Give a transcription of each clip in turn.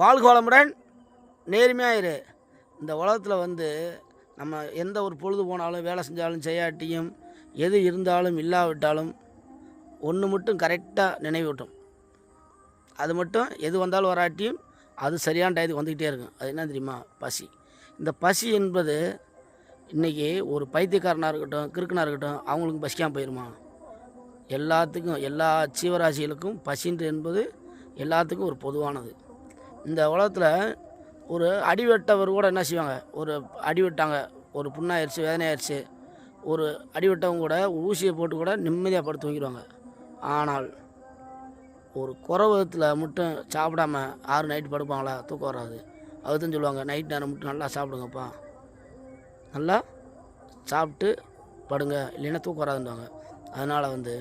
வாழ்க வளமுடன். நேர்மையாக இரு. இந்த உலகத்தில் வந்து நம்ம எந்த ஒரு பொழுது போனாலும் வேலை செஞ்சாலும் செய்யாட்டியும் எது இருந்தாலும் இல்லாவிட்டாலும் ஒன்று மட்டும் கரெக்டாக நினைவூட்டும். அது மட்டும் எது வந்தாலும் வராட்டியும் அது சரியான டயத்துக்கு வந்துக்கிட்டே இருக்கும். அது என்ன தெரியுமா? பசி. இந்த பசி என்பது இன்றைக்கி ஒரு பைத்தியக்காரனாக இருக்கட்டும், கிறுக்கனாக இருக்கட்டும், அவங்களுக்கு பசிக்காமல் போயிடுமா? எல்லாத்துக்கும், எல்லா ஜீவராசிகளுக்கும் பசின்று என்பது எல்லாத்துக்கும் ஒரு பொதுவானது. இந்த உலகத்தில் ஒரு அடிவெட்டவர் கூட என்ன செய்வாங்க? ஒரு அடிவெட்டாங்க, ஒரு புண்ணாயிடுச்சு, வேதனையாயிடுச்சு, ஒரு அடிவெட்டவங்க கூட ஊசியை போட்டு கூட நிம்மதியாக படுத்து தூங்கிடுவாங்க. ஆனால் ஒரு குறவத்தில் மட்டும் சாப்பிடாம 6 நைட்டு படுப்பாங்களா? தூக்கம் வராது. அதுதான் சொல்லுவாங்க, நைட் நேரம் மட்டும் நல்லா சாப்பிடுங்கப்பா, நல்லா சாப்பிட்டு படுங்க, இல்லைன்னா தூக்கம் வராதுன்றாங்க. அதனால் வந்து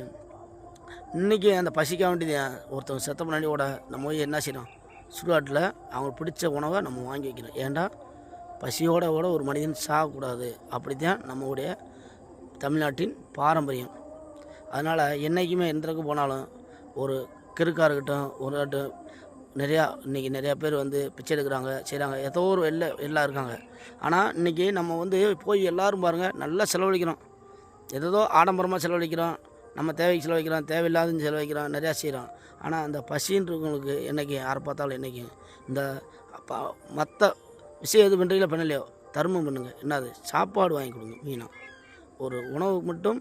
இன்றைக்கி அந்த பசிக்க வேண்டியது ஒருத்தவங்க செத்த முன்னாடி கூட நம்ம போய் என்ன செய்யணும்? சுடுகாட்டில் அவங்களுக்கு பிடிச்ச உணவை நம்ம வாங்கி வைக்கணும். ஏன்டா பசியோட கூட ஒரு மனிதன் சாகக்கூடாது. அப்படி தான் நம்மளுடைய தமிழ்நாட்டின் பாரம்பரியம். அதனால் என்றைக்குமே எந்தக்கு போனாலும் ஒரு கிறுக்காக இருக்கட்டும், ஒரு நிறையா இன்றைக்கி நிறையா பேர் வந்து பிச்சை எடுக்கிறாங்க, செய்கிறாங்க, ஏதோ ஒரு எல்லாம் இருக்காங்க. ஆனால் இன்றைக்கி நம்ம வந்து போய் எல்லோரும் பாருங்கள் நல்லா செலவழிக்கிறோம், ஏதோ ஆடம்பரமாக செலவழிக்கிறோம், நம்ம தேவைக்கு செலவழிக்கிறோம், தேவையில்லாதுன்னு செலவழிக்கிறோம், நிறையா செய்கிறோம். ஆனால் அந்த பசின்றவங்களுக்கு என்றைக்கு யாரை பார்த்தாலும் என்றைக்கு இந்த மற்ற விஷயம் எது பண்ணுறீங்களோ பண்ணலையோ தர்மம் பண்ணுங்கள். என்னது? சாப்பாடு வாங்கி கொடுங்க. மீனாக ஒரு உணவு மட்டும்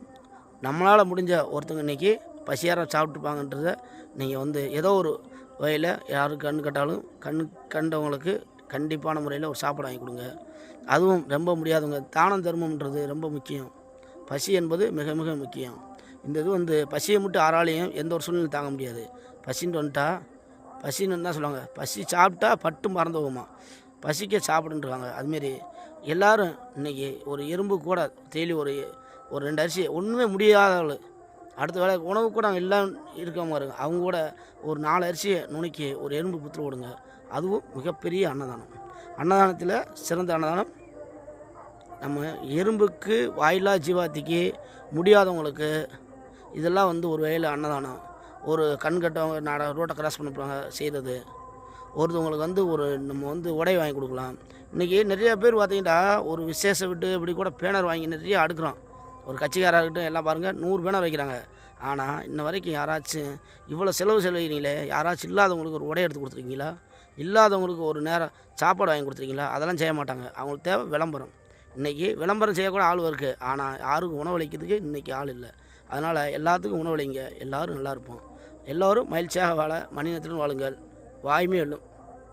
நம்மளால் முடிஞ்ச ஒருத்தங்க இன்றைக்கி பசியார சாப்பிட்டுப்பாங்கன்றத நீங்கள் வந்து ஏதோ ஒரு வகையில் யாருக்கு கண்ணு கட்டாலும் கண்டவங்களுக்கு கண்டிப்பான முறையில் ஒரு சாப்பாடு வாங்கி கொடுங்க. அதுவும் ரொம்ப முடியாதவங்க தானம் தர்மம்ன்றது ரொம்ப முக்கியம். பசி என்பது மிக மிக முக்கியம். இந்த இது வந்து பசியை மட்டும் யாராலையும் எந்த ஒரு சூழ்நிலையும் தாங்க முடியாது. பசின்னு வந்துட்டா, பசின்னு தான் சொல்லுவாங்க, பசி சாப்பிட்டா பட்டு மறந்து போகுமா, பசிக்க சாப்பிடுன்றாங்க. அதுமாரி எல்லோரும் இன்றைக்கி ஒரு எறும்பு கூட டெய்லி ஒரு 2 அரிசி ஒன்றுமே முடியாதவள் அடுத்த வேலை உணவு கூட எல்லாம் இருக்கவங்க இருங்க, அவங்க கூட ஒரு 4 அரிசியை நுணுக்கி ஒரு எறும்பு புத்து விடுங்க. அதுவும் மிகப்பெரிய அன்னதானம். அன்னதானத்தில் சிறந்த அன்னதானம் நம்ம எறும்புக்கு, வாயில்லா ஜீவாத்திக்கு, முடியாதவங்களுக்கு இதெல்லாம் வந்து ஒரு வகையில் அன்னதானம். ஒரு கண் கட்டவங்க ரோட்டை கிராஸ் பண்ண போகிறாங்க செய்கிறது, ஒருத்தவங்களுக்கு வந்து நம்ம வந்து உடை வாங்கி கொடுக்கலாம். இன்றைக்கி நிறையா பேர் பார்த்திங்கன்னா ஒரு விசேஷம் விட்டு இப்படி கூட பேனர் வாங்கி நிறைய அடுக்கிறோம். ஒரு கட்சிக்காராக இருக்கட்டும் எல்லாம் பாருங்கள் 100 பேனர் வைக்கிறாங்க. ஆனால் இன்ன வரைக்கும் யாராச்சும் இவ்வளோ செலவழிக்கிறீங்களே, யாராச்சும் இல்லாதவங்களுக்கு ஒரு உடை எடுத்து கொடுத்துருக்கீங்களா? இல்லாதவங்களுக்கு ஒரு நேரம் சாப்பாடு வாங்கி கொடுத்துருக்கீங்களா? அதெல்லாம் செய்ய மாட்டாங்க. அவங்களுக்கு தேவை விளம்பரம். இன்றைக்கி விளம்பரம் செய்யக்கூட ஆள் இருக்குது, ஆனால் யாருக்கும் உணவளிக்கிறதுக்கு இன்றைக்கி ஆள் இல்லை. அதனால் எல்லாத்துக்கும் உணவளிங்க, எல்லோரும் நல்லா இருப்போம். எல்லோரும் மகிழ்ச்சியாக வாழ மனிதத்துடன் வாழுங்கள். வாய்மை வெல்லும்.